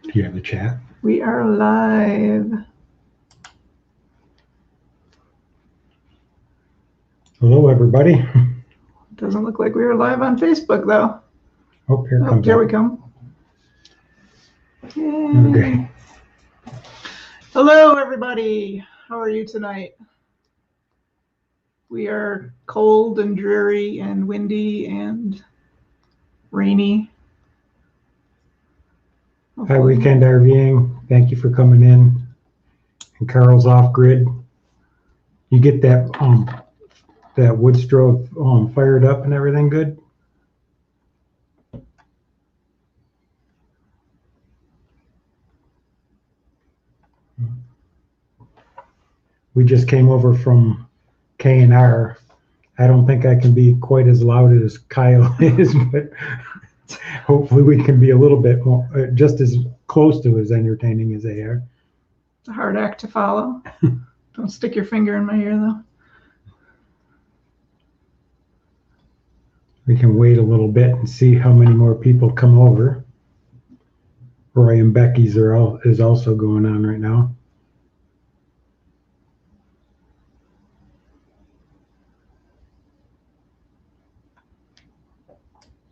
Do you have the chat? We are live. Hello, everybody. Doesn't look like we are live on Facebook, though. Oh, here comes here up. we come. Yay. Okay. Hello, everybody. How are you tonight? We are cold and dreary and windy and rainy. Hi, Weekend RVing. Thank you for coming in. And Carl's off grid. You get that wood stove fired up and everything good? We just came over from K&R. I don't think I can be quite as loud as Kyle is, but hopefully we can be a little bit more, just as close to as entertaining as they are. It's a hard act to follow. Don't stick your finger in my ear, though. We can wait a little bit and see how many more people come over. Roy and Becky's is also going on right now.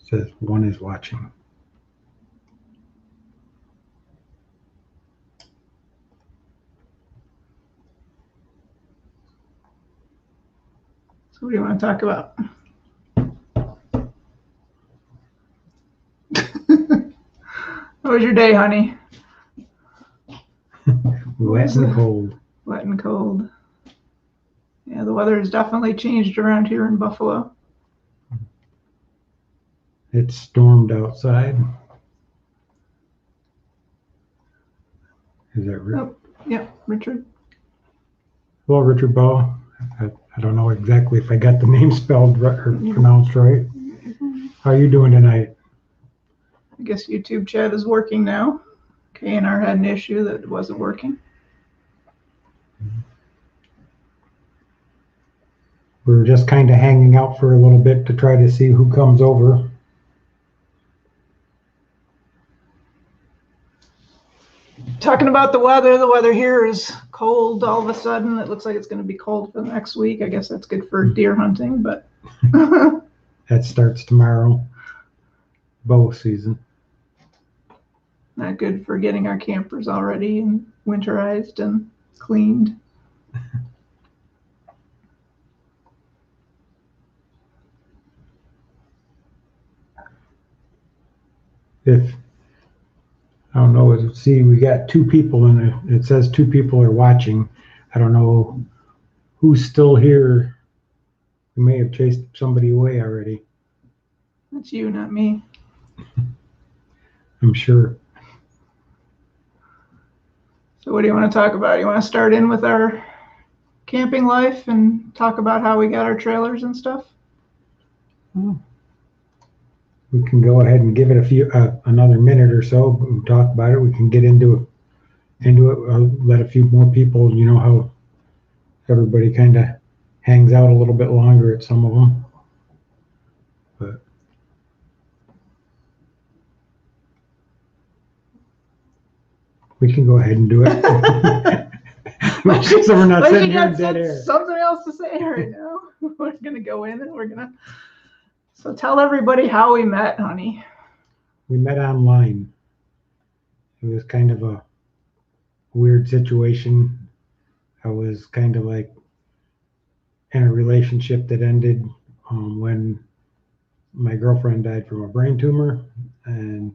Says one is watching. So what do you want to talk about? How was your day, honey? Wet and cold. Wet and cold. Yeah, the weather has definitely changed around here in Buffalo. It stormed outside. Is that Rick? Oh, yeah, Richard. Well, Richard Ball. I don't know exactly if I got the name spelled right or pronounced right. How are you doing tonight? I guess YouTube chat is working now. K&R had an issue that wasn't working. We were just kind of hanging out for a little bit to try to see who comes over. Talking about the weather here is cold all of a sudden. It looks like it's going to be cold for the next week. I guess that's good for deer hunting, but that starts tomorrow. Bow season. Not good for getting our campers already and winterized and cleaned. If I don't know, see, we got 2 people in it. It says 2 people are watching. I don't know who's still here. We may have chased somebody away already. That's you, not me. I'm sure. So what do you want to talk about? You want to start in with our camping life and talk about how we got our trailers and stuff? We can go ahead and give it another minute or so and talk about it. We can get into it. Let a few more people, you know how everybody kind of hangs out a little bit longer at some of them. But we can go ahead and do it. So we're not sitting here in dead air. Something else to say right now. We're going to go in and we're going to... So tell everybody how we met, honey. We met online. It was kind of a weird situation. I was kind of like in a relationship that ended when my girlfriend died from a brain tumor, and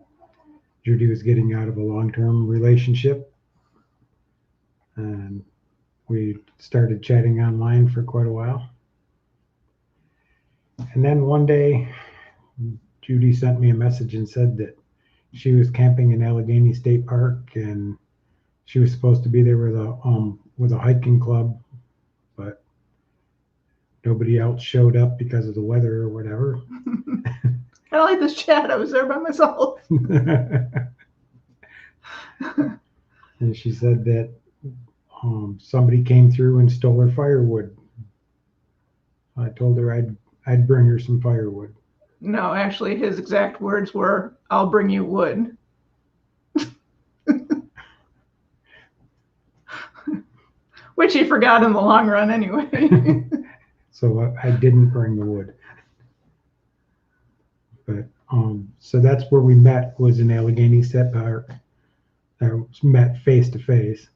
Judy was getting out of a long-term relationship, and we started chatting online for quite a while. And then one day, Judy sent me a message and said that she was camping in Allegheny State Park, and she was supposed to be there with a hiking club, but nobody else showed up because of the weather or whatever. I don't like this chat. I was there by myself. And she said that somebody came through and stole her firewood. I told her I'd bring her some firewood. No, actually, his exact words were, "I'll bring you wood." Which he forgot in the long run anyway. So I didn't bring the wood. But so that's where we met, was in Allegheny State Park. Met face to face,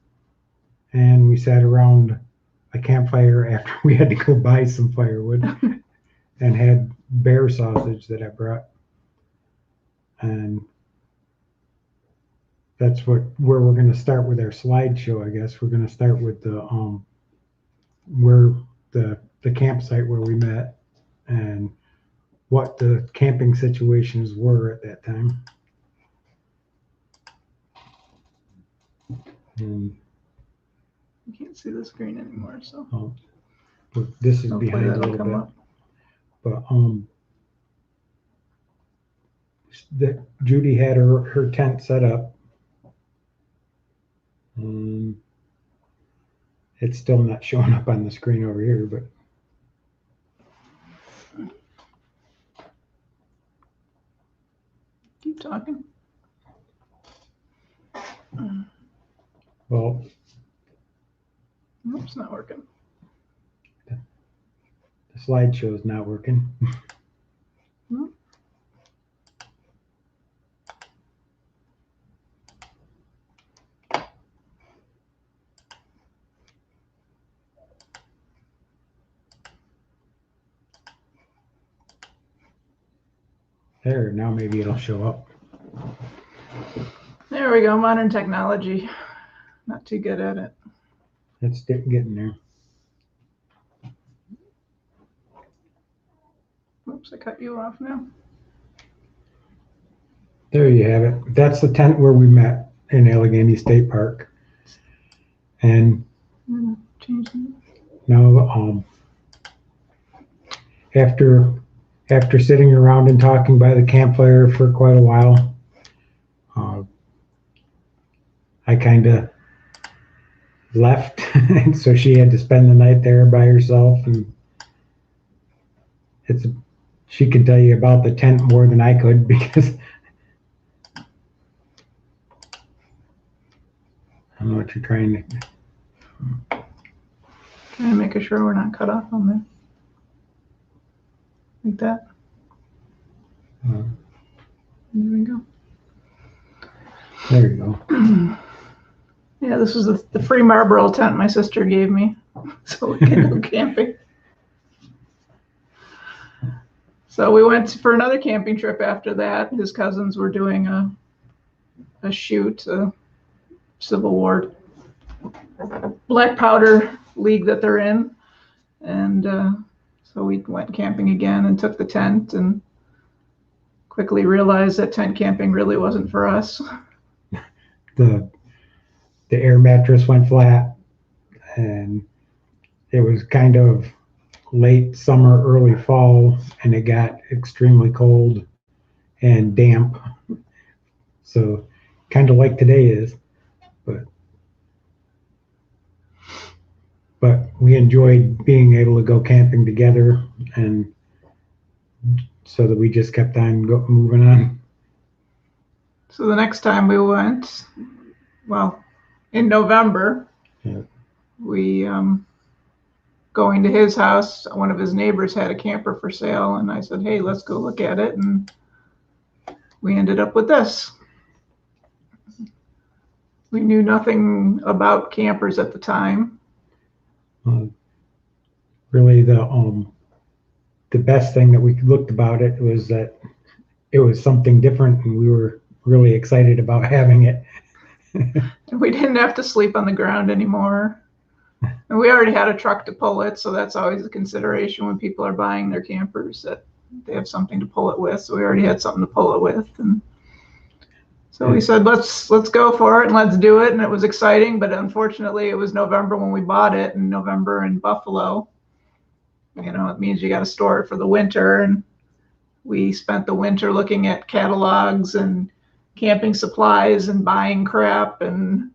and we sat around a campfire after we had to go buy some firewood, and had bear sausage that I brought, and that's where we're going to start with our slideshow. I guess we're going to start with the where the campsite where we met and what the camping situations were at that time. And You can't see the screen anymore, so this is hopefully behind a that'll little come bit. up. But Judy had her tent set up. It's still not showing up on the screen over here, but Keep talking. well, Nope, it's not working. the slideshow is not working. Hmm. There, now maybe it'll show up. There we go. Modern technology. Not too good at it. It's getting there. Oops, I cut you off now. There you have it. That's the tent where we met in Allegheny State Park. And Change that. now, after sitting around and talking by the campfire for quite a while, I kind of left, and so she had to spend the night there by herself. And she could tell you about the tent more than I could, because I don't know what you're trying to. Trying to make sure we're not cut off on there. Like that. There we go. There you go. Yeah, this was the free Marlboro tent my sister gave me, so we can go camping. So we went for another camping trip after that. His cousins were doing a shoot, a Civil War black powder league that they're in, and so we went camping again and took the tent, and quickly realized that tent camping really wasn't for us. The air mattress went flat, and it was kind of late summer, early fall, and it got extremely cold and damp. So kind of like today is, but we enjoyed being able to go camping together, and so that we just kept on moving on. So the next time we went, well, in November, Yeah. we going to his house, one of his neighbors had a camper for sale, and I said, hey, let's go look at it, and we ended up with this. We knew nothing about campers at the time. Really, the best thing that we looked about it was that it was something different, and we were really excited about having it. And we didn't have to sleep on the ground anymore. And we already had a truck to pull it, so that's always a consideration when people are buying their campers, that they have something to pull it with. So we already had something to pull it with, and so we said, let's go for it and let's do it. And it was exciting, but unfortunately it was November when we bought it, and November in Buffalo, it means you got to store it for the winter. And we spent the winter looking at catalogs and camping supplies and buying crap. And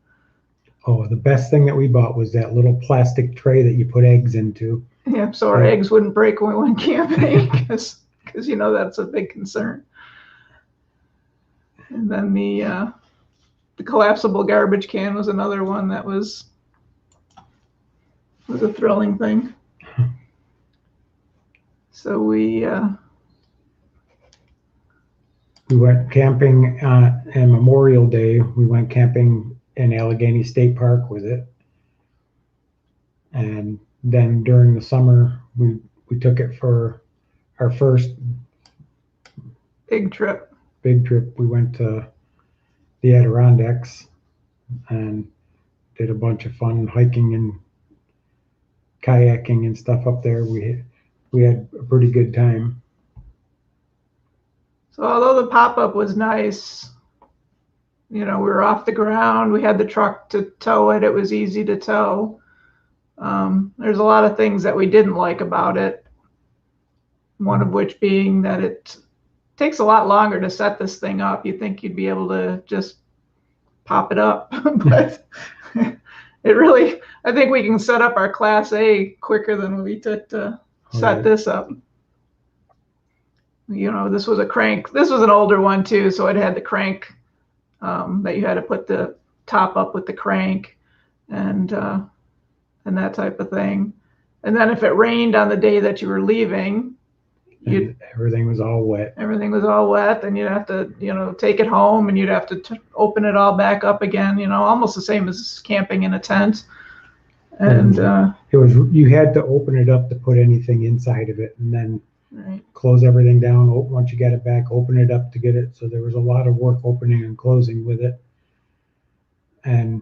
the best thing that we bought was that little plastic tray that you put eggs into. yeah, so our eggs wouldn't break when we went camping, because that's a big concern. And then the collapsible garbage can was another one that was was a thrilling thing. So we went camping on Memorial Day. We went camping in Allegheny State Park with it. And then during the summer, we took it for our first big trip. We went to the Adirondacks and did a bunch of fun hiking and kayaking and stuff up there. We had a pretty good time. So although the pop-up was nice, we were off the ground. We had the truck to tow it. It was easy to tow. There's a lot of things that we didn't like about it. One of which being that it takes a lot longer to set this thing up. You'd think you'd be able to just pop it up, but I think we can set up our Class A quicker than we took to set this up. This was a crank. This was an older one too, so it had the crank that you had to put the top up with the crank and that type of thing. And then if it rained on the day that you were leaving, everything was all wet. Everything was all wet, and you'd have to, take it home, and you'd have to open it all back up again. Almost the same as camping in a tent. And you had to open it up to put anything inside of it, and then close everything down. Once you get it back, open it up to get it. So there was a lot of work opening and closing with it. And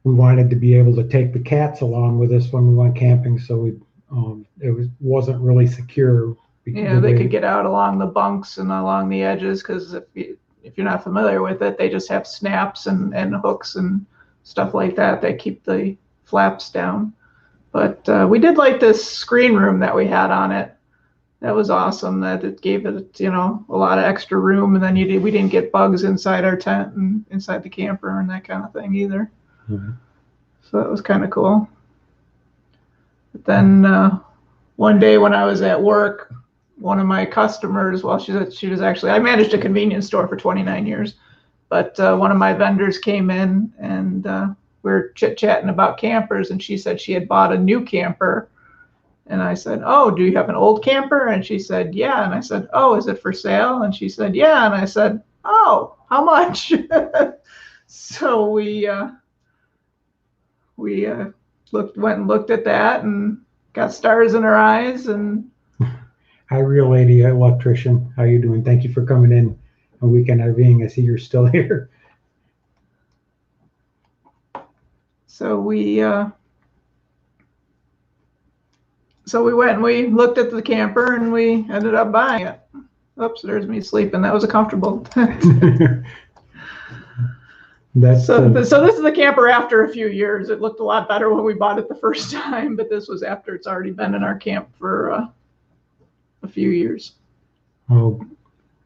we wanted to be able to take the cats along with us when we went camping, so wasn't really secure. Yeah, they could get out along the bunks and along the edges, because if you're not familiar with it, they just have snaps and hooks and stuff like that that keep the flaps down. But we did like this screen room that we had on it. That was awesome. That it gave it, a lot of extra room, and then we didn't get bugs inside our tent and inside the camper and that kind of thing either. Mm-hmm. So that was kind of cool. But then one day when I was at work, one of my customers, she was actually, I managed a convenience store for 29 years, but one of my vendors came in, and we were chit-chatting about campers, and she said she had bought a new camper. And I said, "Oh, do you have an old camper?" And she said, "Yeah." And I said, "Oh, is it for sale?" And she said, "Yeah." And I said, "Oh, how much?" So we went and looked at that and got stars in our eyes. And hi, real lady electrician, how you doing? Thank you for coming in on Weekend RVing. I see you're still here. So we went and we looked at the camper, and we ended up buying it. Oops, there's me sleeping. That was a comfortable. So this is the camper after a few years. It looked a lot better when we bought it the first time, but this was after it's already been in our camp for a few years. Well,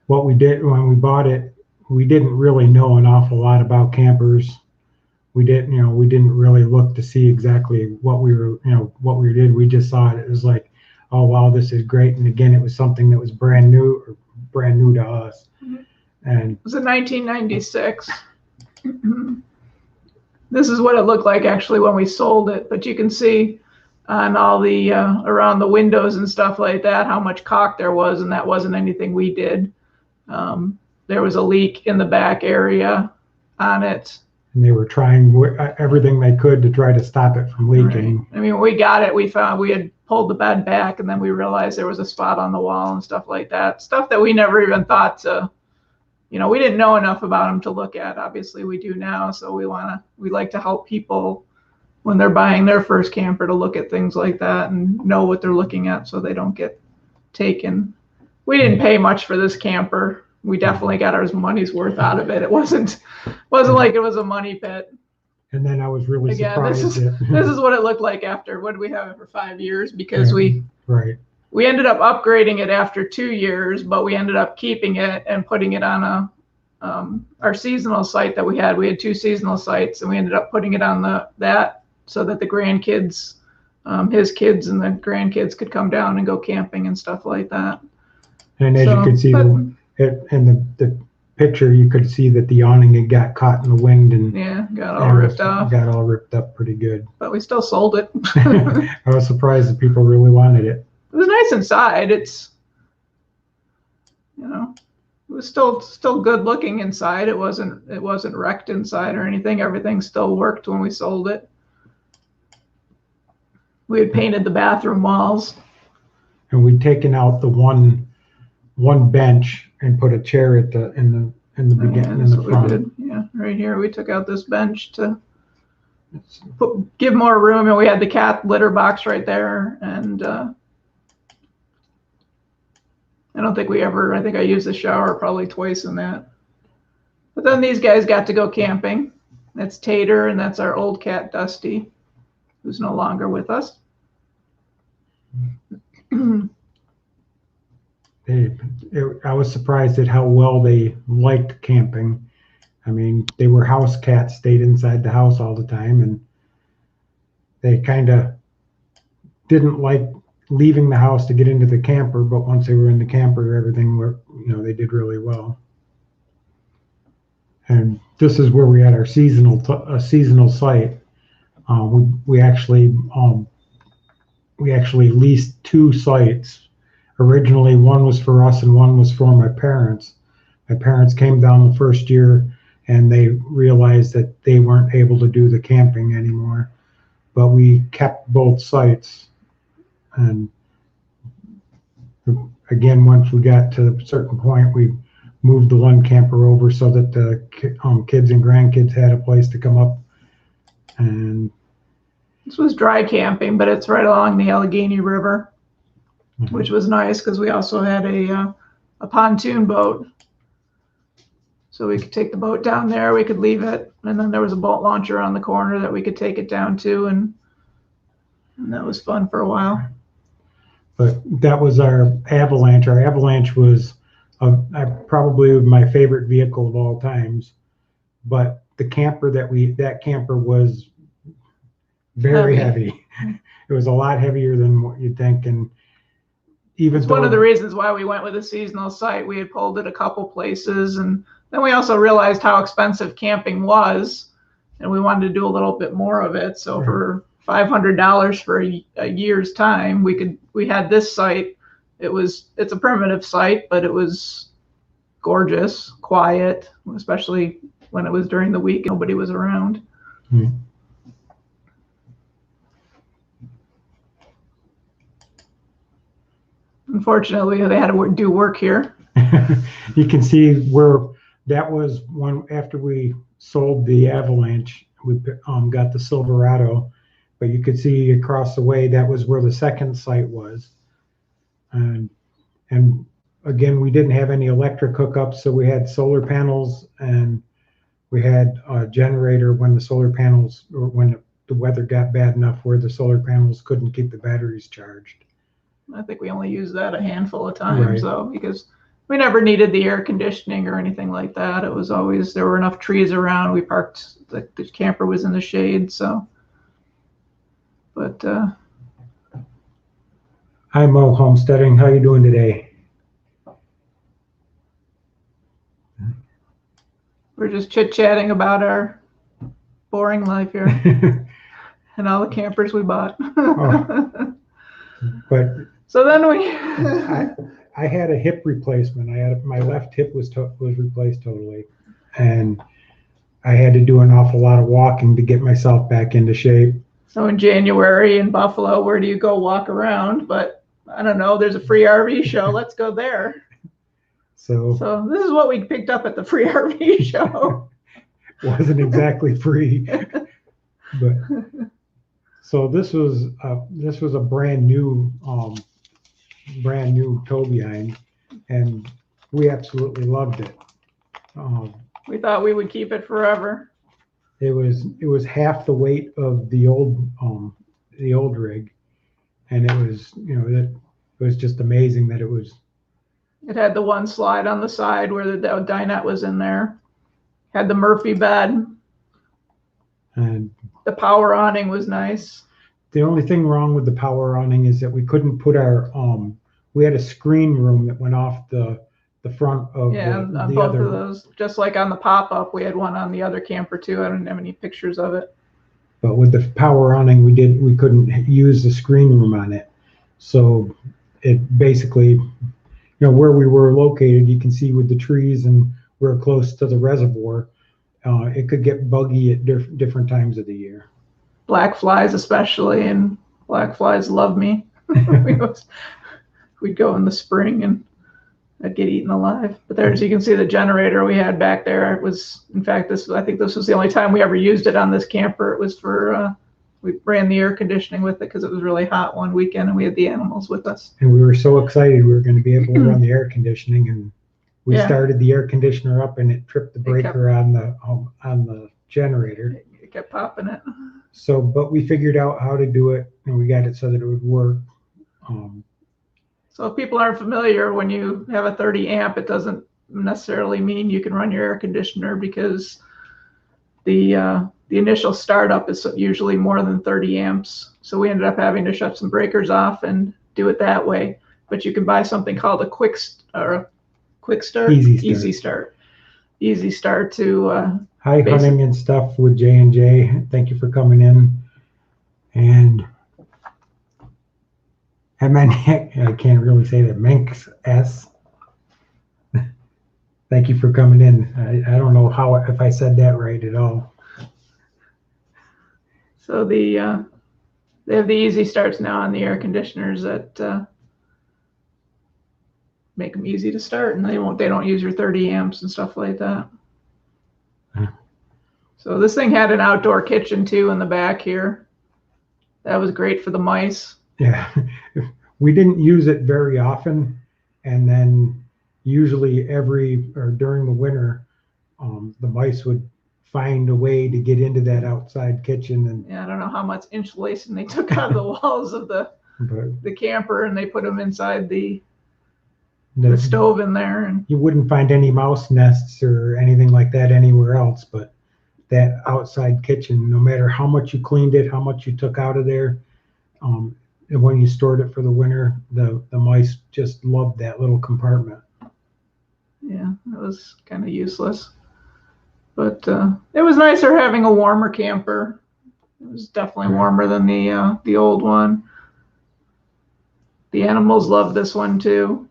what we did when we bought it, we didn't really know an awful lot about campers. We didn't really look to see exactly what we did. We just saw it. It was like, oh wow, this is great. And again, it was something that was brand new to us. Mm-hmm. And it was in 1996. This is what it looked like actually when we sold it, but you can see on all the around the windows and stuff like that how much caulk there was, and that wasn't anything we did. There was a leak in the back area on it. And they were trying everything they could to try to stop it from leaking. Right. I mean, when we got it, we found we had pulled the bed back, and then we realized there was a spot on the wall and stuff like that. Stuff that we never even thought to, we didn't know enough about them to look at. Obviously, we do now. So we like to help people when they're buying their first camper to look at things like that and know what they're looking at so they don't get taken. We didn't pay much for this camper. We definitely got our money's worth out of it. It wasn't like it was a money pit. And then I was really surprised. This is what it looked like after. What did we have it for 5 years? Because we ended up upgrading it after 2 years, but we ended up keeping it and putting it on our seasonal site that we had. We had 2 seasonal sites, and we ended up putting it on that so that the grandkids, his kids and the grandkids could come down and go camping and stuff like that. And as you can see, the picture, you could see that the awning had got caught in the wind and Yeah, got all ripped off. Got all ripped up pretty good. But we still sold it. I was surprised that people really wanted it. It was nice inside. It's, you know, it was still good looking inside. It wasn't wrecked inside or anything. Everything still worked when we sold it. We had painted the bathroom walls. And we'd taken out the one bench and put a chair at the in the beginning in the front. We did. Yeah, right here we took out this bench to give more room, and we had the cat litter box right there. And I think I used the shower probably twice in that. But then these guys got to go camping. That's Tater, and that's our old cat Dusty, who's no longer with us. I was surprised at how well they liked camping. I mean, they were house cats, stayed inside the house all the time, and they kind of didn't like leaving the house to get into the camper, but once they were in the camper, everything worked, they did really well. And this is where we had our seasonal site. We actually leased 2 sites. Originally, one was for us and one was for my parents. My parents came down the first year and they realized that they weren't able to do the camping anymore. But we kept both sites. And again, once we got to a certain point, we moved the one camper over so that the kids and grandkids had a place to come up. And this was dry camping, but it's right along the Allegheny River, which was nice because we also had a pontoon boat. So we could take the boat down there, we could leave it, and then there was a boat launcher on the corner that we could take it down to, and that was fun for a while. But that was our Avalanche. Our Avalanche was probably my favorite vehicle of all times. But the camper that camper was very heavy. It was a lot heavier than what you'd think, and even one of the reasons why we went with a seasonal site. We had pulled it a couple places, and then we also realized how expensive camping was, and we wanted to do a little bit more of it. So for $500 for a year's time, we had this site. It's a primitive site, but it was gorgeous, quiet, especially when it was during the week. Nobody was around. Mm-hmm. Unfortunately, they had to do work here. You can see where that was one after we sold the Avalanche. We got the Silverado, but you could see across the way that was where the second site was. And again, we didn't have any electric hookups, so we had solar panels, and we had a generator when the solar panels, or when the weather got bad enough where the solar panels couldn't keep the batteries charged. I think we only used that a handful of times, though, because we never needed the air conditioning or anything like that. It was always, there were enough trees around. We parked, the camper was in the shade, so. But hi, Mo Homesteading. How you doing today? We're just chit-chatting about our boring life here and all the campers we bought. But so then I had a hip replacement. My left hip was replaced totally, and I had to do an awful lot of walking to get myself back into shape. So in January in Buffalo, where do you go walk around? But I don't know. There's a free RV show. Let's go there. So this is what we picked up at the free RV show. Wasn't exactly free, but. So this was a brand new tow behind, and we absolutely loved it. We thought we would keep it forever. It was half the weight of the old rig, and it was just amazing that it was. It had the one slide on the side where the dinette was in there. Had the Murphy bed. And the power awning was nice. The only thing wrong with the power awning is that we couldn't put we had a screen room that went off the the front of Yeah, on the both other. of those. Just like on the pop-up, we had one on the other camper too. I don't have any pictures of it. But with the power awning, we couldn't use the screen room on it. So it basically, where we were located, you can see with the trees and we're close to the reservoir, it could get buggy at different times of the year. Black flies especially, and black flies love me. We'd go in the spring and I'd get eaten alive. But there, as you can see, the generator we had back there, it was, in fact, I think this was the only time we ever used it on this camper. It was for, we ran the air conditioning with it because it was really hot one weekend and we had the animals with us. And we were so excited we were going to be able to run the air conditioning, and we started the air conditioner up and it tripped the breaker on the generator. It kept popping it. So, but we figured out how to do it and we got it so that it would work. So if people aren't familiar, when you have a 30 amp, it doesn't necessarily mean you can run your air conditioner, because the initial startup is usually more than 30 amps. So we ended up having to shut some breakers off and do it that way. But you can buy something called a quick start. Easy start to. Hi, Hunting and Stuff with J&J. Thank you for coming in. And I can't really say that. Minx S. Thank you for coming in. I don't know if I said that right at all. So they have the easy starts now on the air conditioners that make them easy to start, and they don't use your 30 amps and stuff like that. So this thing had an outdoor kitchen too in the back here. That was great for the mice. Yeah, we didn't use it very often, and then usually during the winter, the mice would find a way to get into that outside kitchen. And yeah, I don't know how much insulation they took out of the walls of the camper, and they put them inside the stove in there. And you wouldn't find any mouse nests or anything like that anywhere else, but that outside kitchen, no matter how much you cleaned it, how much you took out of there, and when you stored it for the winter, the mice just loved that little compartment. Yeah, it was kind of useless, but it was nicer having a warmer camper. It was definitely warmer than the old one. The animals loved this one too.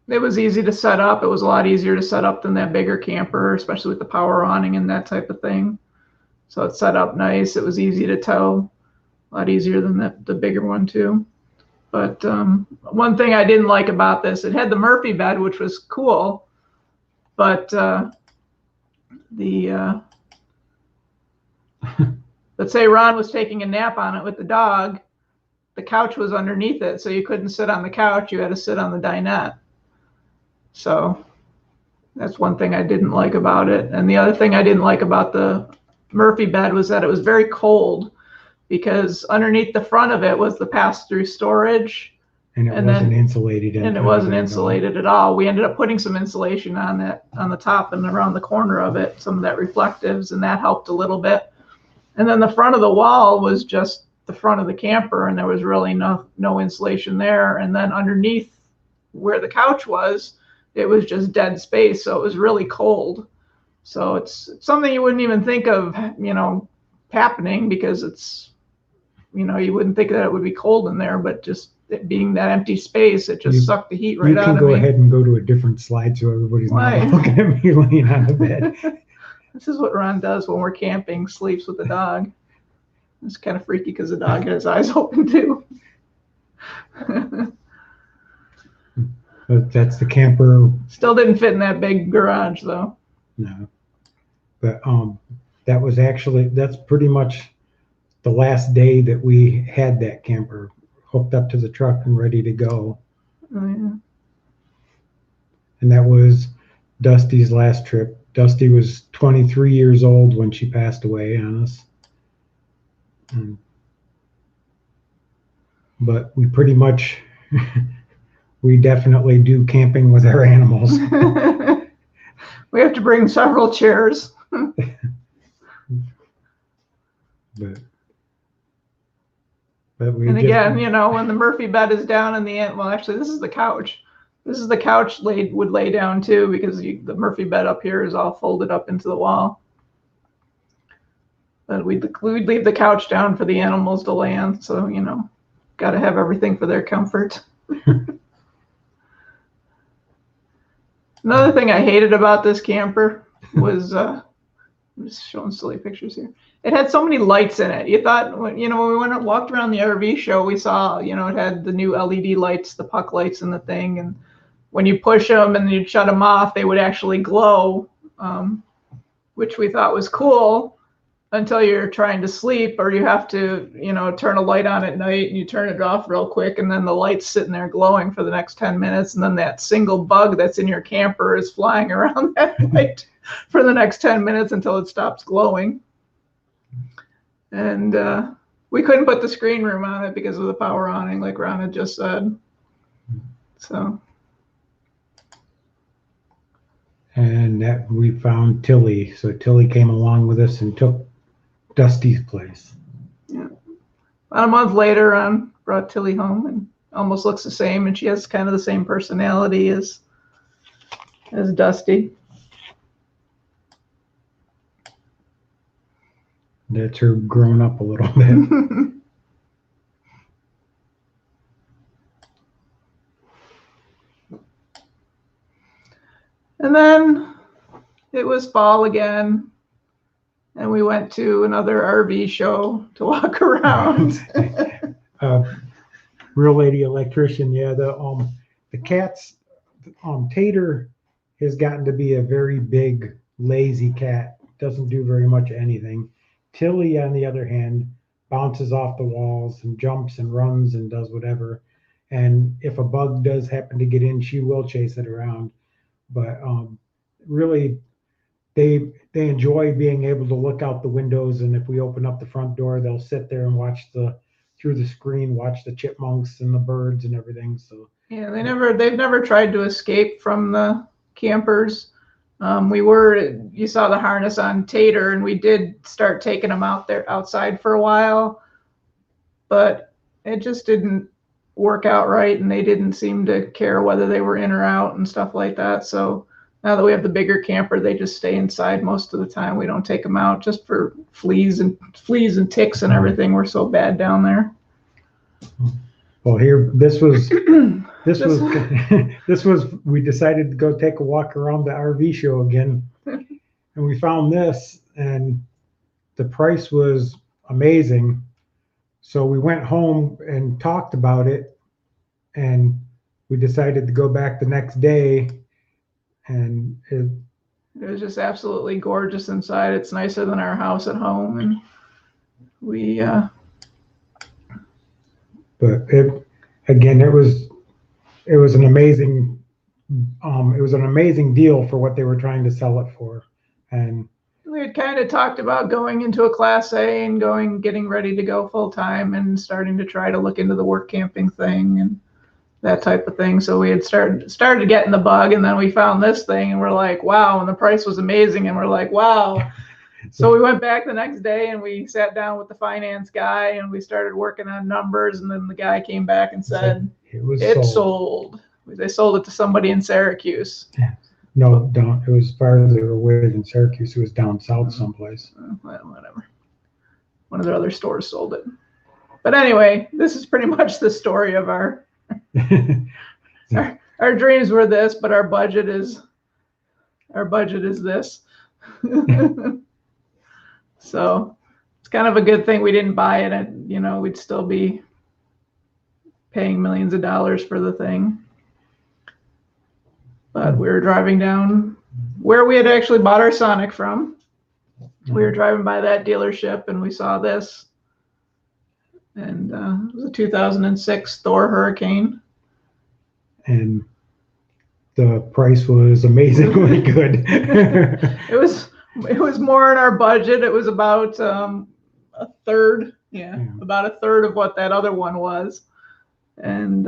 It was easy to set up. It was a lot easier to set up than that bigger camper, especially with the power awning and that type of thing. So it's set up nice. It was easy to tow, a lot easier than the bigger one too. But one thing I didn't like about this, it had the Murphy bed, which was cool, but let's say Ron was taking a nap on it with the dog, the couch was underneath it, so you couldn't sit on the couch. You had to sit on the dinette. So that's one thing I didn't like about it. And the other thing I didn't like about the Murphy bed was that it was very cold, because underneath the front of it was the pass-through storage. And it wasn't insulated. And it wasn't insulated at all. We ended up putting some insulation on it, on the top and around the corner of it, some of that reflectives, and that helped a little bit. And then the front of the wall was just the front of the camper, and there was really no insulation there. And then underneath where the couch was, it was just dead space, so it was really cold. So it's something you wouldn't even think of, happening, because it's, you wouldn't think that it would be cold in there, but just it being that empty space, it just sucked the heat right out of me. You can go ahead and go to a different slide so everybody's not looking at me laying on the bed. This is what Ron does when we're camping, sleeps with the dog. It's kind of freaky because the dog had his eyes open too. But that's the camper. Still didn't fit in that big garage though. No. But that's pretty much the last day that we had that camper hooked up to the truck and ready to go. Oh, yeah. And that was Dusty's last trip. Dusty was 23 years old when she passed away on us. But we pretty much, we definitely do camping with our animals. We have to bring several chairs. But But we And just, again, you know, when the Murphy bed is down in the end, well, actually, this is the couch. This is the couch would lay down too, because the Murphy bed up here is all folded up into the wall. But we'd leave the couch down for the animals to lay on. So, you know, got to have everything for their comfort. Another thing I hated about this camper was, I'm just showing silly pictures here. It had so many lights in it. You thought, you know, when we went and walked around the RV show, we saw, you know, it had the new LED lights, the puck lights in the thing. And when you push them and you'd shut them off, they would actually glow, which we thought was cool until you're trying to sleep, or you have to, you know, turn a light on at night and you turn it off real quick, and then the light's sitting there glowing for the next 10 minutes. And then that single bug that's in your camper is flying around that light for the next 10 minutes until it stops glowing. And we couldn't put the screen room on it because of the power awning, like Ron had just said. So. and that we found Tilly. So Tilly came along with us and took Dusty's place. Yeah. About a month later, Ron brought Tilly home, and almost looks the same, and she has kind of the same personality as Dusty. That's her grown up a little bit. And then it was fall again, and we went to another RV show to walk around. Real lady electrician, yeah. The cat's Tater has gotten to be a very big, lazy cat. Doesn't do very much anything. Tilly, on the other hand, bounces off the walls and jumps and runs and does whatever. And if a bug does happen to get in, she will chase it around. But really, they enjoy being able to look out the windows, and if we open up the front door, they'll sit there and watch through the screen, watch the chipmunks and the birds and everything. So yeah, they've never tried to escape from the campers. You saw the harness on Tater, and we did start taking them outside for a while, but it just didn't work out right, and they didn't seem to care whether they were in or out and stuff like that. So now that we have the bigger camper, they just stay inside most of the time. We don't take them out just for fleas and ticks and everything. We're so bad down there. Well, here this was we decided to go take a walk around the RV show again, and we found this, and the price was amazing. So we went home and talked about it, and we decided to go back the next day, and it was just absolutely gorgeous inside. It's nicer than our house at home, and we but it was an amazing deal for what they were trying to sell it for. And we had kind of talked about going into a Class A and getting ready to go full time and starting to try to look into the work camping thing and that type of thing. So we had started getting the bug, and then we found this thing, and we're like, wow, and the price was amazing, and we're like, wow. So we went back the next day, and we sat down with the finance guy, and we started working on numbers, and then the guy came back and said, it sold. They sold it to somebody in Syracuse. Yeah. No, it was farther away than Syracuse. It was down south someplace. Well, whatever. One of their other stores sold it. But anyway, this is pretty much the story of our dreams were this, but our budget is this. So it's kind of a good thing we didn't buy it, and we'd still be paying millions of dollars for the thing. But we were driving down where we had actually bought our Sonic from. We were driving by that dealership, and we saw this. And it was a 2006 Thor Hurricane. And the price was amazingly good. It was more in our budget. It was about a third. Yeah, about a third of what that other one was. And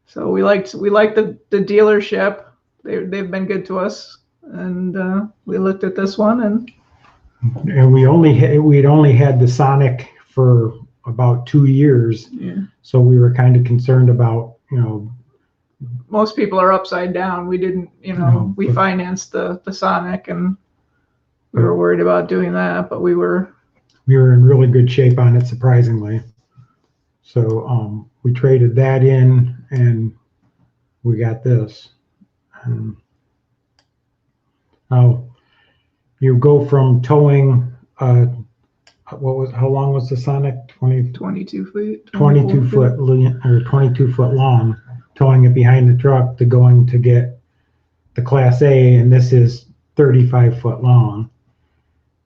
so we liked the dealership. They've been good to us, and we looked at this one, and we'd only had the Sonic for about 2 years. Yeah. So we were kind of concerned about, Most people are upside down. We didn't, No, we but- financed the Sonic, and we were worried about doing that, but we were. we were in really good shape on it, surprisingly. So we traded that in, and we got this. Now you go from towing. How long was the Sonic? 22 feet. 22 foot or 22 foot long, towing it behind the truck to going to get the Class A, and this is 35 foot long.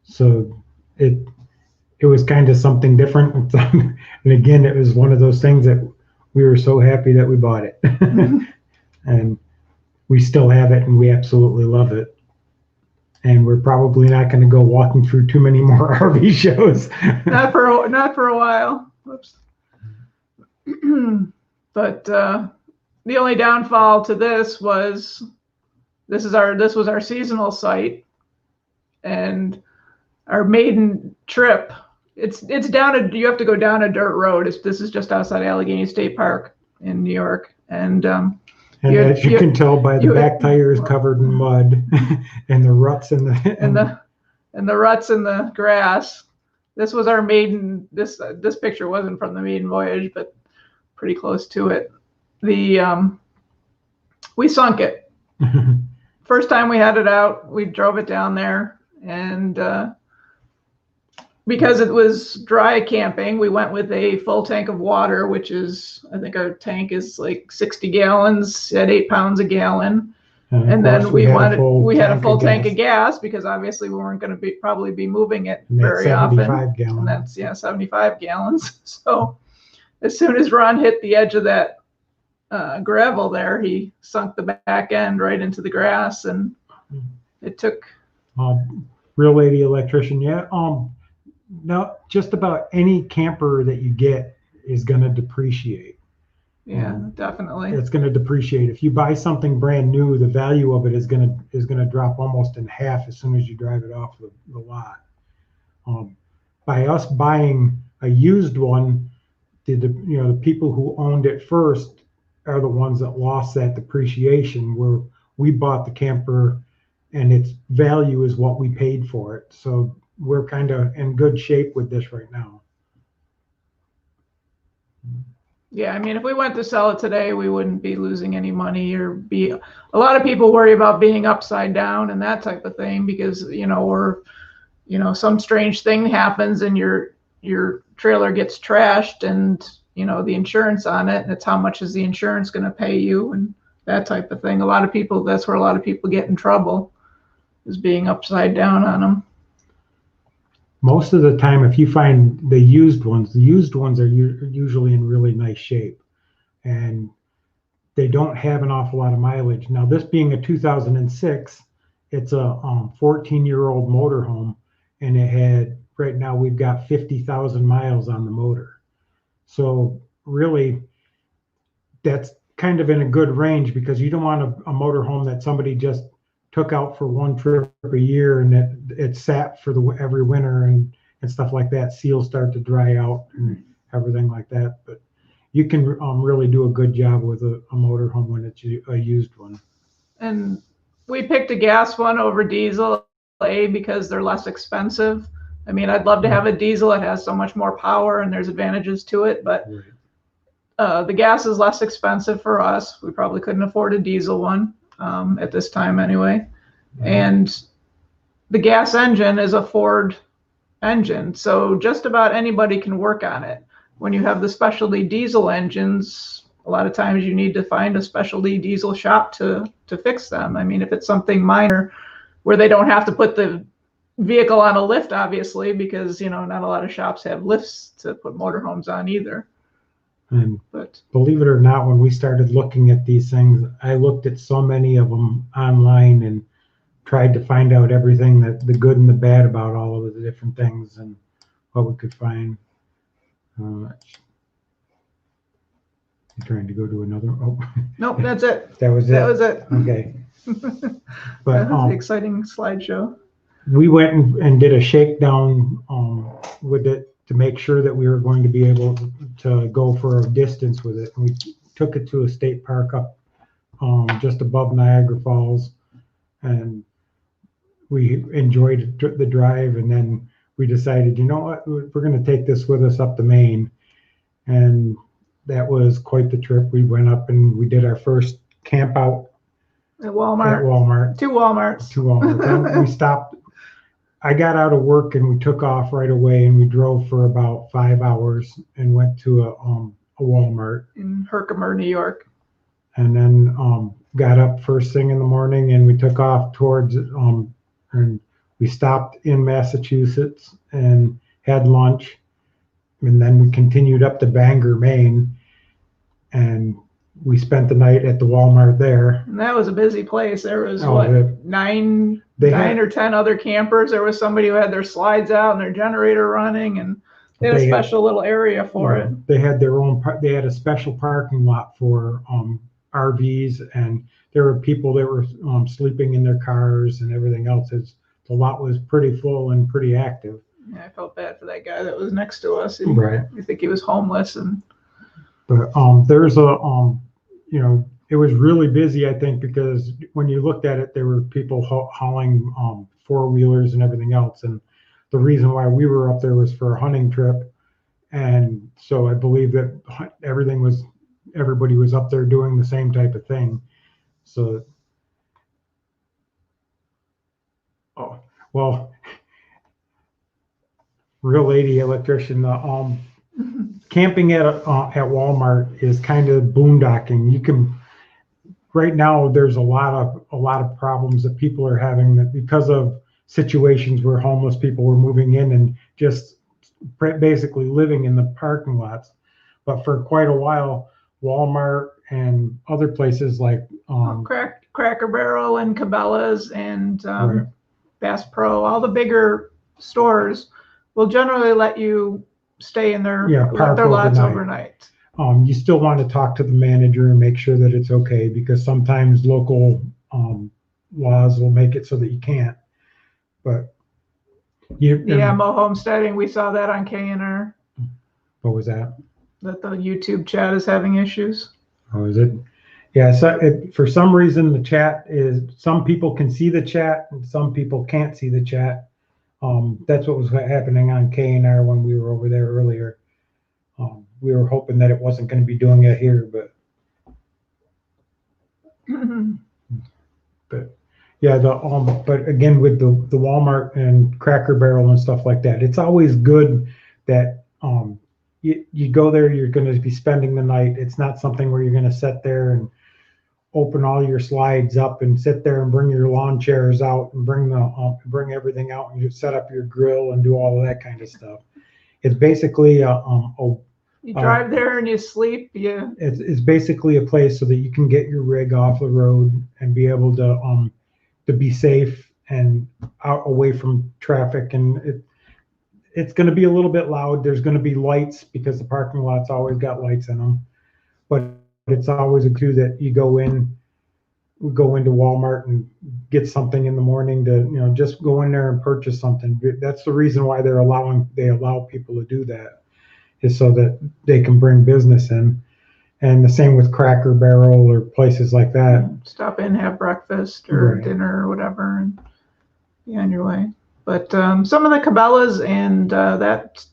So it was kind of something different. And again, it was one of those things that we were so happy that we bought it. And we still have it, and we absolutely love it. And we're probably not going to go walking through too many more RV shows. Not for a while. Whoops. But the only downfall to this was this was our seasonal site, and our maiden trip. It's down you have to go down a dirt road. This is just outside Allegheny State Park in New York, and as you can tell by the back tire is covered in mud, and the ruts in the ruts in the grass. This was our maiden. This picture wasn't from the maiden voyage, but pretty close to it. We sunk it. First time we had it out, we drove it down there, and because it was dry camping, we went with a full tank of water, which is, I think our tank is like 60 gallons at 8 pounds a gallon. And then we had a full tank of gas, because obviously we weren't going to probably be moving it very often. 75 gallons. And that's 75 gallons. So as soon as Ron hit the edge of that gravel there, he sunk the back end right into the grass, and it took. Real lady electrician, yeah. No, just about any camper that you get is going to depreciate. Yeah, definitely. It's going to depreciate. If you buy something brand new, the value of it is going to drop almost in half as soon as you drive it off the lot. By us buying a used one, the people who owned it first are the ones that lost that depreciation, where we bought the camper and its value is what we paid for it. So we're kind of in good shape with this right now. Yeah, I mean, if we went to sell it today, we wouldn't be losing any money or a lot of people worry about being upside down and that type of thing, because, some strange thing happens and your trailer gets trashed, and, the insurance on it, and it's how much is the insurance going to pay you and that type of thing. That's where a lot of people get in trouble, is being upside down on them. Most of the time, if you find the used ones are usually in really nice shape, and they don't have an awful lot of mileage. Now, this being a 2006, it's a 14-year-old motorhome, and right now we've got 50,000 miles on the motor. So really, that's kind of in a good range, because you don't want a motorhome that somebody just took out for one trip a year and that it sat for every winter and stuff like that. Seals start to dry out and everything like that. But you can really do a good job with a motorhome when it's a used one. And we picked a gas one over diesel, because they're less expensive. I mean, I'd love to have a diesel. It has so much more power and there's advantages to it, but the gas is less expensive for us. We probably couldn't afford a diesel one. At this time anyway. And the gas engine is a Ford engine, so just about anybody can work on it. When you have the specialty diesel engines, a lot of times you need to find a specialty diesel shop to fix them. I mean, if it's something minor where they don't have to put the vehicle on a lift, obviously, because not a lot of shops have lifts to put motorhomes on either. But believe it or not, when we started looking at these things, I looked at so many of them online and tried to find out everything, the good and the bad about all of the different things and what we could find. I'm trying to go to another. Oh, nope, that's it. That was it. Okay. But that was an exciting slideshow. We went and did a shakedown with it to make sure that we were going to be able to go for a distance with it. And we took it to a state park up just above Niagara Falls, and we enjoyed the drive. And then we decided, you know what, we're going to take this with us up to Maine. And that was quite the trip. We went up and we did our first camp out at Walmart. Two Walmarts. Then we stopped. I got out of work and we took off right away, and we drove for about 5 hours and went to a Walmart in Herkimer, New York. And then got up first thing in the morning, and we took off towards and we stopped in Massachusetts and had lunch, and then we continued up to Bangor, Maine, and we spent the night at the Walmart there. And that was a busy place. There was nine or 10 other campers. There was somebody who had their slides out and their generator running, and they had a special little area for it. They had their own. They had a special parking lot for RVs, and there were people that were sleeping in their cars and everything else. The lot was pretty full and pretty active. Yeah, I felt bad for that guy that was next to us. Right. I think he was homeless, but there's it was really busy, I think, because when you looked at it, there were people hauling four-wheelers and everything else. And the reason why we were up there was for a hunting trip. And so I believe that everybody was up there doing the same type of thing. So, real lady electrician, camping at Walmart is kind of boondocking. Right now there's a lot of problems that people are having, that because of situations where homeless people were moving in and just basically living in the parking lots. But for quite a while, Walmart and other places like Cracker Barrel and Cabela's and Bass Pro, all the bigger stores will generally let you stay in their lots overnight. You still want to talk to the manager and make sure that it's okay, because sometimes local laws will make it so that you can't. But Mo homesteading, we saw that on KNR. What was that? That the YouTube chat is having issues. Oh, is it? Yeah. So for some reason, the chat is. Some people can see the chat and some people can't see the chat. That's what was happening on KNR when we were over there earlier. We were hoping that it wasn't going to be doing it here, but yeah, but again, with the Walmart and Cracker Barrel and stuff like that, it's always good that you go there, you're going to be spending the night. It's not something where you're going to sit there and open all your slides up and sit there and bring your lawn chairs out and bring everything out, and you set up your grill and do all of that kind of stuff. It's basically you drive there and you sleep. Yeah. It's basically a place so that you can get your rig off the road and be able to be safe and out away from traffic. And it's going to be a little bit loud. There's going to be lights because the parking lot's always got lights in them. But it's always a clue that you go into Walmart and get something in the morning to just go in there and purchase something. That's the reason why they allow people to do that, is so that they can bring business in. And the same with Cracker Barrel or places like that. Stop in, have breakfast or dinner or whatever, and be on your way. But some of the Cabela's and that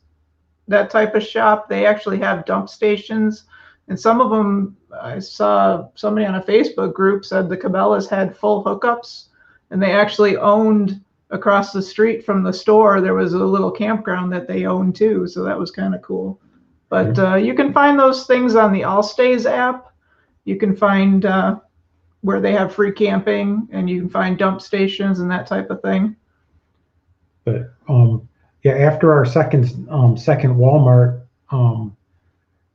type of shop, they actually have dump stations. And some of them, I saw somebody on a Facebook group said the Cabela's had full hookups, and they actually owned, across the street from the store, there was a little campground that they owned too. So that was kind of cool. But you can find those things on the All Stays app. You can find where they have free camping, and you can find dump stations and that type of thing. But after our second Walmart,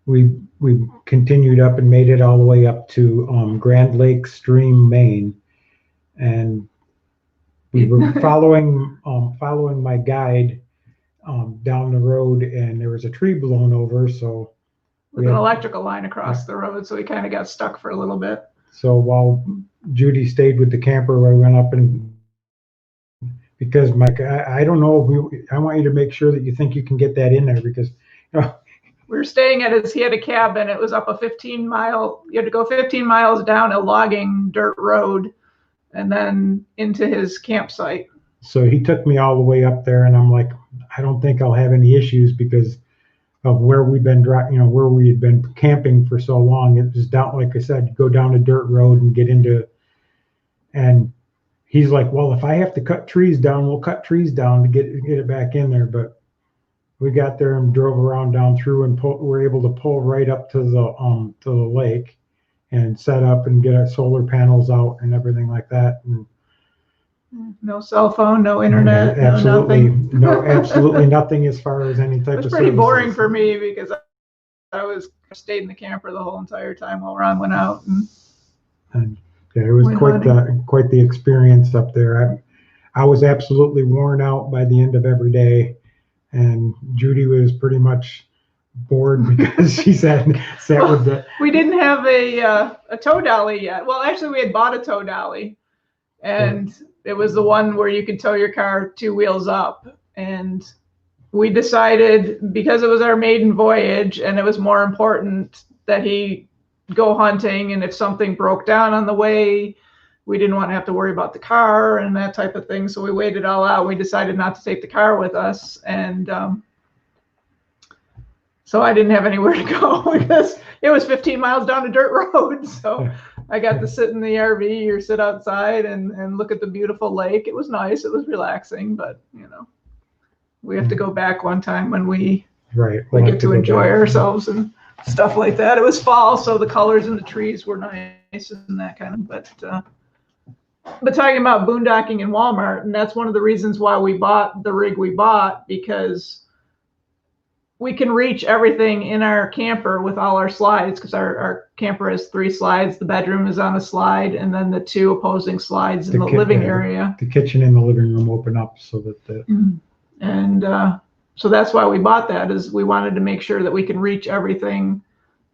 we continued up and made it all the way up to Grand Lake Stream, Maine, and we were following my guide down the road, and there was a tree blown over, so with an electrical line across the road, so we kind of got stuck for a little bit. So while Judy stayed with the camper, we went up and because Mike, I don't know. I want you to make sure that you think you can get that in there because, you know, we were staying at he had a cabin. It was up a 15-mile, you had to go 15 miles down a logging dirt road and then into his campsite. So he took me all the way up there, and I'm like, I don't think I'll have any issues because of where we've been, where we had been camping for so long. It was down, like I said, you go down a dirt road and get into, and he's like, well, if I have to cut trees down, we'll cut trees down to get it back in there. But we got there and drove around down through and were able to pull right up to the lake and set up and get our solar panels out and everything like that. And no cell phone, no internet, absolutely, no nothing. No, absolutely nothing as far as any type of. It was pretty boring for me because I stayed in the camper the whole entire time while Ron went out. And yeah, it was quite the experience up there. I was absolutely worn out by the end of every day, and Judy was pretty much bored because she sat with the. We didn't have a tow dolly yet. Well, actually, we had bought a tow dolly, and it was the one where you could tow your car 2 wheels up. And we decided, because it was our maiden voyage and it was more important that he go hunting, and if something broke down on the way, we didn't want to have to worry about the car and that type of thing. So we waited all out. We decided not to take the car with us. And so I didn't have anywhere to go because it was 15 miles down a dirt road. So I got to sit in the RV or sit outside and look at the beautiful lake. It was nice. It was relaxing, but we have to go back one time when we get to enjoy ourselves and stuff like that. It was fall, so the colors in the trees were nice and that kind of, but talking about boondocking in Walmart, and that's one of the reasons why we bought the rig we bought, because we can reach everything in our camper with all our slides, because our camper has 3 slides. The bedroom is on a slide, and then the 2 opposing slides in the living area. The kitchen and the living room open up so that and so that's why we bought that, is we wanted to make sure that we can reach everything,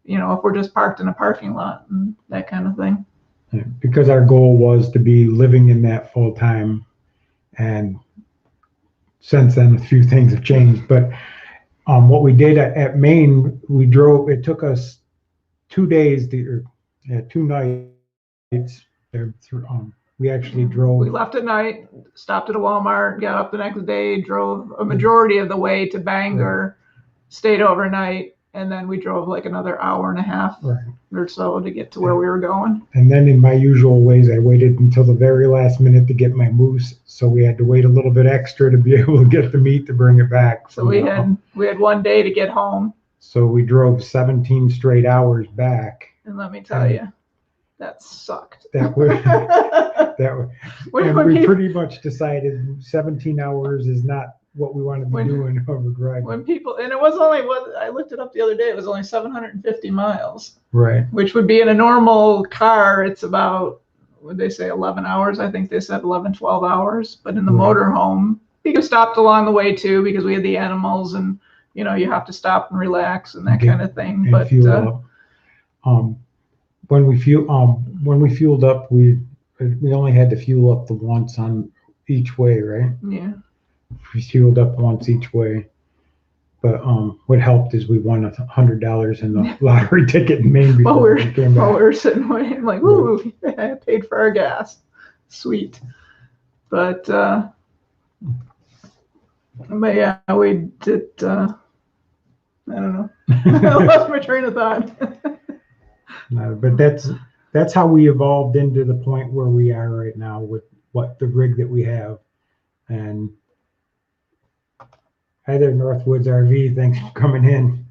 if we're just parked in a parking lot and that kind of thing. Because our goal was to be living in that full time, and since then a few things have changed. But what we did at Maine, we drove. It took us 2 days, 2 nights. We actually drove. We left at night, stopped at a Walmart, got up the next day, drove a majority of the way to Bangor, stayed overnight, and then we drove like another hour and a half or so to get to where we were going. And then in my usual ways, I waited until the very last minute to get my moose. So we had to wait a little bit extra to be able to get the meat to bring it back. So we had 1 day to get home. So we drove 17 straight hours back. And let me tell you, that sucked. We pretty much decided 17 hours is not what we wanted to be doing over driving. When people, and it was only I looked it up the other day, it was only 750 miles. Right. Which would be in a normal car, it's about, would they say 11 hours? I think they said 11, 12 hours. But in the motorhome, people stopped along the way too, because we had the animals, and you have to stop and relax and that kind of thing. But fuel up. When we fueled up, we only had to fuel up the once on each way, right? Yeah. We fueled up once each way. But what helped is we won $100 in the lottery ticket in Maine before we came back. While we were sitting waiting, like, woo, I paid for our gas. Sweet. But yeah, we did, I don't know. I lost my train of thought. No, but that's how we evolved into the point where we are right now with the rig that we have. And hi there, Northwoods RV. Thanks for coming in.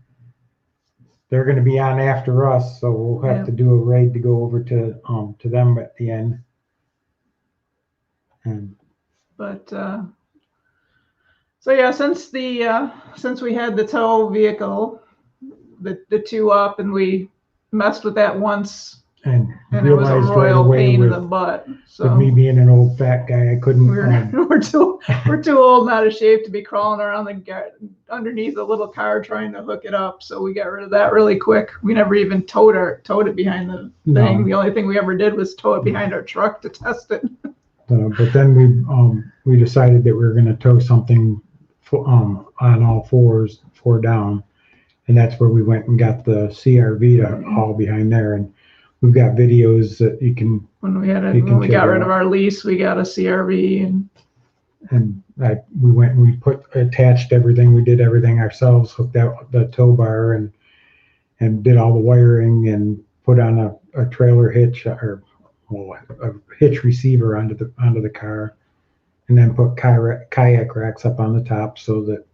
They're going to be on after us, so we'll have to do a raid to go over to them at the end. But so yeah, since we had the tow vehicle, the 2 up, and we messed with that once, and it was a royal pain in the butt. So with me being an old fat guy, I couldn't. We're too old and out of shape to be crawling around underneath a little car trying to hook it up. So we got rid of that really quick. We never even towed it behind the thing. The only thing we ever did was tow it behind our truck to test it. But then we decided that we were going to tow something on all fours, four down, and that's where we went and got the CRV to haul behind there. And we've got videos that you can. When we when we got rid of our lease, we got a CRV, and we went and we attached everything. We did everything ourselves, hooked out the tow bar and did all the wiring and put on a trailer hitch or a hitch receiver onto the car, and then put kayak racks up on the top so that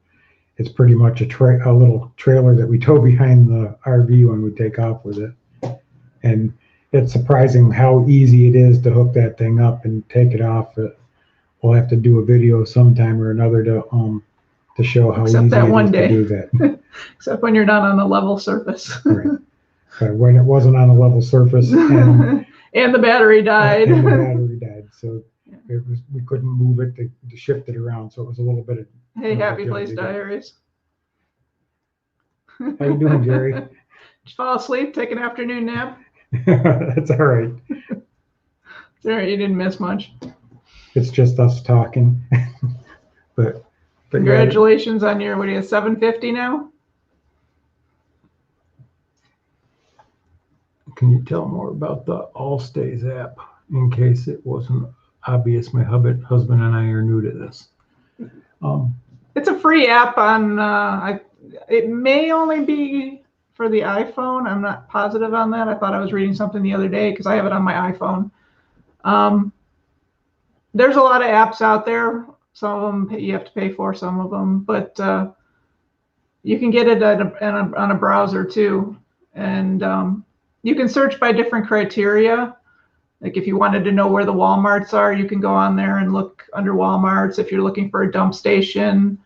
it's pretty much a little trailer that we tow behind the RV when we take off with it. And it's surprising how easy it is to hook that thing up and take it off. We'll have to do a video sometime or another to show how except easy that it one is day. to do that. Except when you're not on a level surface. Right. But when it wasn't on a level surface and the battery died. And the battery died, so we couldn't move it to shift it around. So it was a little bit of. Hey, Happy Place Diaries. How you doing, Jerry? Did you fall asleep? Take an afternoon nap? That's all right. It's all right. You didn't miss much. It's just us talking. but Congratulations on your, what are you, 750 now? Can you tell more about the All Stays app in case it wasn't obvious? My husband and I are new to this. It's a free app on, it may only be for the iPhone. I'm not positive on that. I thought I was reading something the other day because I have it on my iPhone. There's a lot of apps out there. Some of them you have to pay for, some of them, but you can get it on a browser too. And you can search by different criteria. Like if you wanted to know where the Walmarts are, you can go on there and look under Walmarts. If you're looking for a dump station,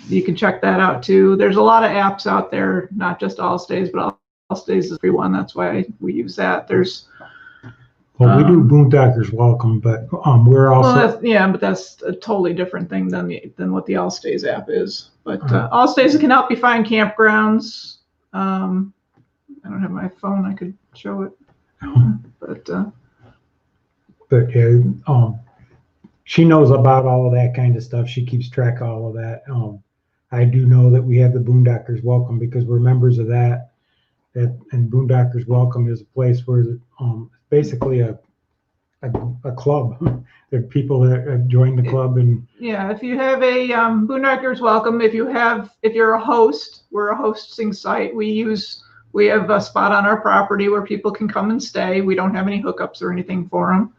you can check that out too. There's a lot of apps out there, not just Allstays, but Allstays is a free one. That's why we use that. There's we do Boondockers Welcome, but we're also but that's a totally different thing than what the Allstays app is. But Allstays can help you find campgrounds. I don't have my phone. I could show it, but yeah, she knows about all of that kind of stuff. She keeps track of all of that. I do know that we have the Boondockers Welcome because we're members of that. And Boondockers Welcome is a place where basically a club. There are people that have joined the club, and yeah, if you have a Boondockers Welcome, if you're a host, we're a hosting site. We have a spot on our property where people can come and stay. We don't have any hookups or anything for them.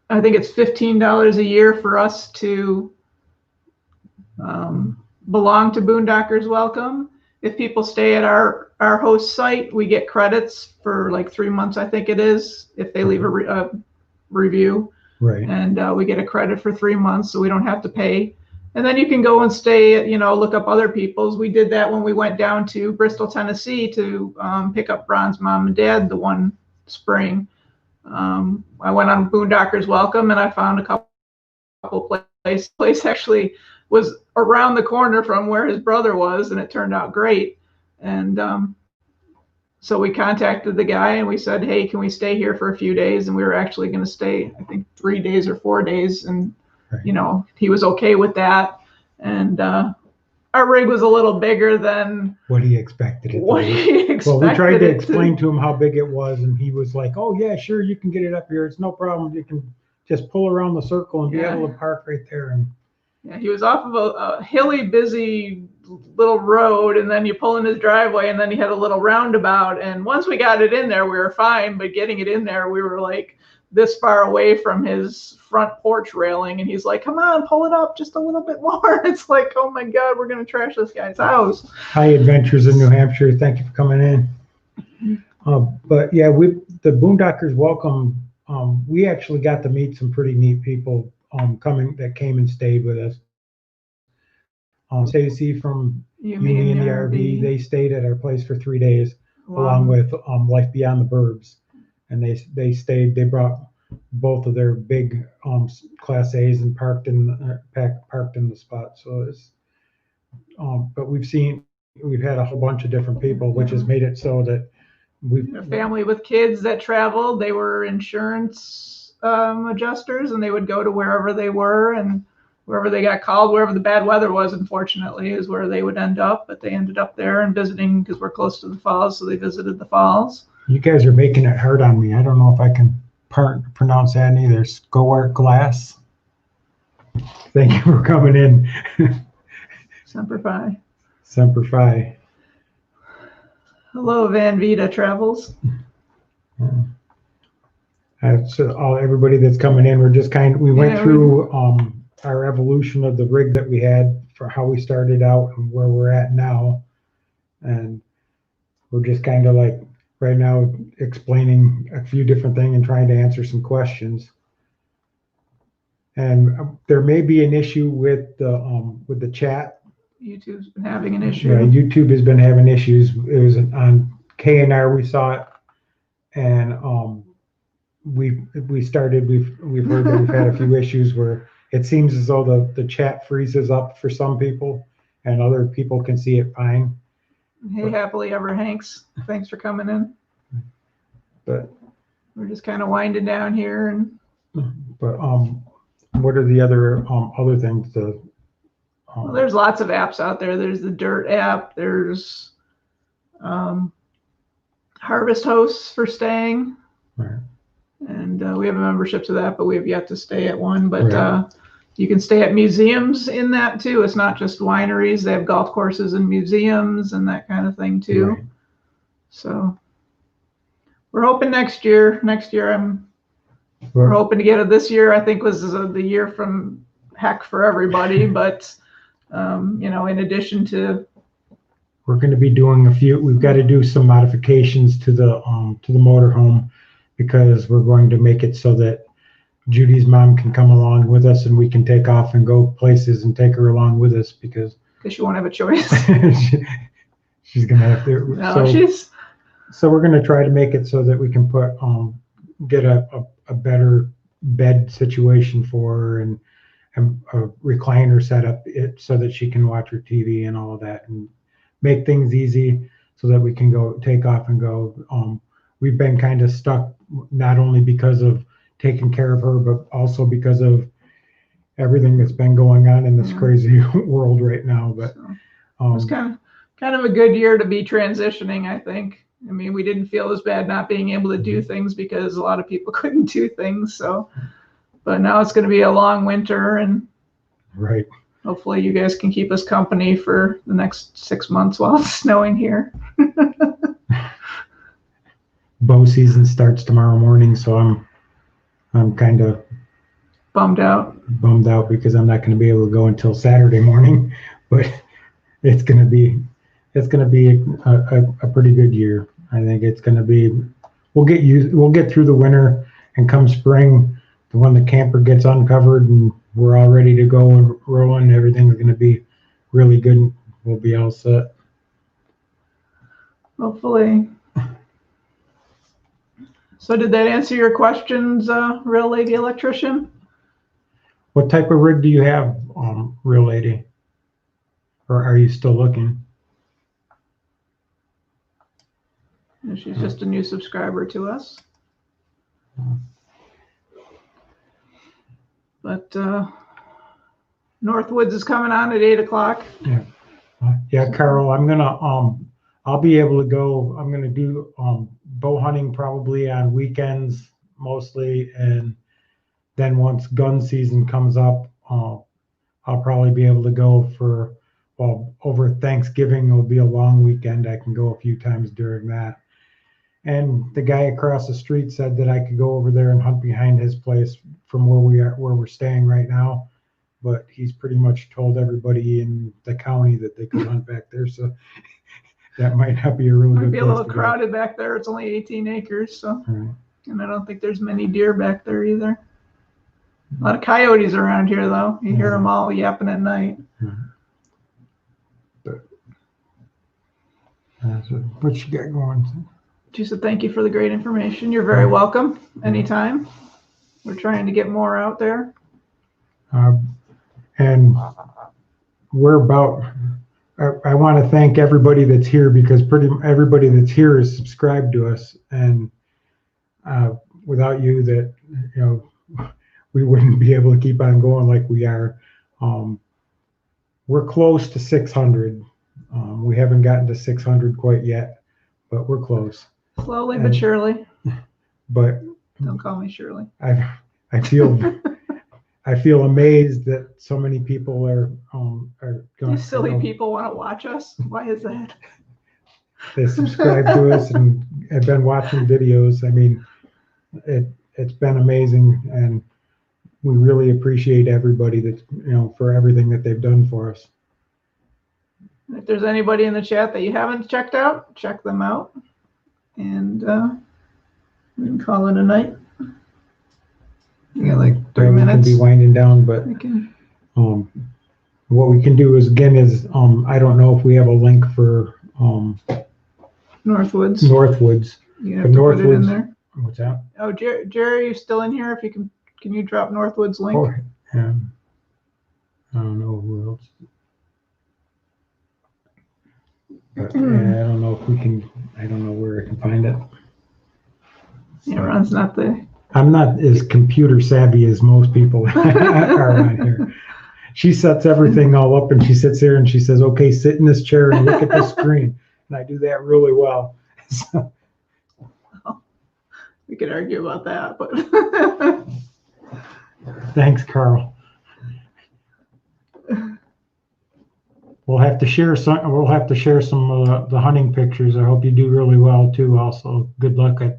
I think it's $15 a year for us to belong to Boondockers Welcome. If people stay at our host site, we get credits for like 3 months, I think it is, if they leave a review. Right. And we get a credit for 3 months, so we don't have to pay. And then you can go and stay, look up other people's. We did that when we went down to Bristol, Tennessee to pick up Ron's mom and dad the one spring. I went on Boondockers Welcome and I found a couple places. Place actually was around the corner from where his brother was, and it turned out great. And so we contacted the guy and we said, hey, can we stay here for a few days? And we were actually going to stay, I think, 3 days or 4 days. And, he was okay with that. And our rig was a little bigger than what he expected it to be. Well, we tried to explain to him how big it was, and he was like, oh, yeah, sure, you can get it up here. It's no problem. You can just pull around the circle and be able to park right there. And yeah, he was off of a hilly, busy little road, and then you pull in his driveway, and then he had a little roundabout. And once we got it in there, we were fine. But getting it in there, we were like this far away from his front porch railing, and he's like, come on, pull it up just a little bit more. It's like, oh my God, we're going to trash this guy's house. Hi, Adventures in New Hampshire. Thank you for coming in. But yeah, the Boondockers Welcome, we actually got to meet some pretty neat people that came and stayed with us. Stacy from Uni in the RV, they stayed at our place for 3 days, along with Life Beyond the Burbs. And they brought both of their big Class A's and parked in the spot. So it's but we've had a whole bunch of different people, which has made it so that we A family with kids that traveled. They were insurance adjusters, and they would go to wherever they were, and wherever they got called, wherever the bad weather was, unfortunately, is where they would end up. But they ended up there and visiting because we're close to the falls, so they visited the falls. You guys are making it hard on me. I don't know if I can pronounce that either. Scoart Glass. Thank you for coming in. Semper Fi. Semper Fi. Hello, Van Vita Travels. So everybody that's coming in, we're just we went Yeah, through our evolution of the rig that we had for how we started out and where we're at now. And we're just kind of like right now explaining a few different things and trying to answer some questions. And there may be an issue with the chat. YouTube's been having an issue. Yeah, YouTube has been having issues. It was on KNR, we saw it, and we've heard that we've had a few issues where it seems as though the chat freezes up for some people, and other people can see it fine. Hey, happily ever Hanks. Thanks for coming in. But we're just kind of winding down here, and what are the other things to? Well, there's lots of apps out there. There's the Dirt app. There's Harvest Hosts for staying. Right. And we have a membership to that, but we have yet to stay at one. But right. You can stay at museums in that too. It's not just wineries. They have golf courses and museums and that kind of thing too. Right. So we're hoping next year. We're hoping to get it this year. I think was the year from heck for everybody, but in addition to, we're going to be doing we've got to do some modifications to the motorhome, because we're going to make it so that Judy's mom can come along with us and we can take off and go places and take her along with us, because she won't have a choice. she's going to have to. No, so we're going to try to make it so that we can get a better bed situation for her, and a recliner set up so that she can watch her TV and all of that, and make things easy so that we can go take off and go. We've been kind of stuck, not only because of taking care of her, but also because of everything that's been going on in this crazy world right now. But it was kind of a good year to be transitioning, I think. I mean, we didn't feel as bad not being able to do things because a lot of people couldn't do things. So, but now it's going to be a long winter, and right. Hopefully you guys can keep us company for the next 6 months while it's snowing here. Bow season starts tomorrow morning, so I'm kind of bummed out because I'm not going to be able to go until Saturday morning. But it's going to be a pretty good year. I think it's going to be. We'll get through the winter, and come spring, when the camper gets uncovered and we're all ready to go and rolling, everything's going to be really good. We'll be all set. Hopefully. So did that answer your questions, Real Lady Electrician? What type of rig do you have, Real Lady? Or are you still looking? And she's just a new subscriber to us. But Northwoods is coming on at 8 o'clock. Yeah, Carol, I'm gonna I'll be able to go. I'm gonna do bow hunting probably on weekends mostly, and then once gun season comes up, I'll probably be able to go over Thanksgiving. It'll be a long weekend. I can go a few times during that. And the guy across the street said that I could go over there and hunt behind his place from where we're staying right now. But he's pretty much told everybody in the county that they could hunt back there. So that might not be a really good place. Might be a little crowded back there. It's only 18 acres, so. Right. And I don't think there's many deer back there either. A lot of coyotes around here, though. You hear them all yapping at night. But what you got going? She said, thank you for the great information. You're very welcome anytime. We're trying to get more out there. And we're about I want to thank everybody that's here, because pretty everybody that's here is subscribed to us, and without you, that we wouldn't be able to keep on going like we are. We're close to 600. We haven't gotten to 600 quite yet, but we're close. Slowly but surely. But don't call me Shirley. I feel amazed that so many people are These silly people want to watch us. Why is that? They subscribe to us and have been watching videos. I mean, it's been amazing, and we really appreciate everybody that for everything that they've done for us. If there's anybody in the chat that you haven't checked out, check them out, and we can call it a night. You got like 3 minutes. We can be winding down, but what we can do is I don't know if we have a link for Northwoods. Northwoods. You have to put it in there. What's that? Oh, Jerry, you still in here? If you can you drop Northwoods link? Oh, I don't know who else. But, I don't know if we can. I don't know where I can find it. Yeah, Ron's not the. I'm not as computer savvy as most people are on here. She sets everything all up, and she sits there and she says, "Okay, sit in this chair and look at the screen." And I do that really well. So. Well, we could argue about that, but. Thanks, Carl. We'll have to share some. We'll have to share some of the hunting pictures. I hope you do really well too. Also, good luck at.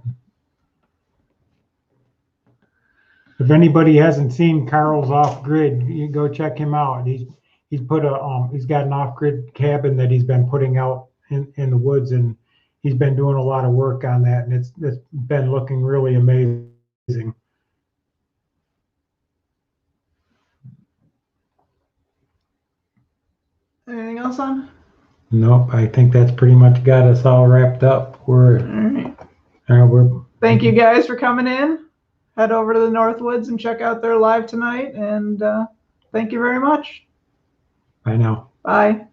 If anybody hasn't seen Carl's off grid, you go check him out. He's put he's got an off grid cabin that he's been putting out in the woods, and he's been doing a lot of work on that, and it's been looking really amazing. Anything else on? Nope, I think that's pretty much got us all wrapped up. We're Thank you guys for coming in. Head over to the Northwoods and check out their live tonight, and thank you very much. Bye now. Bye.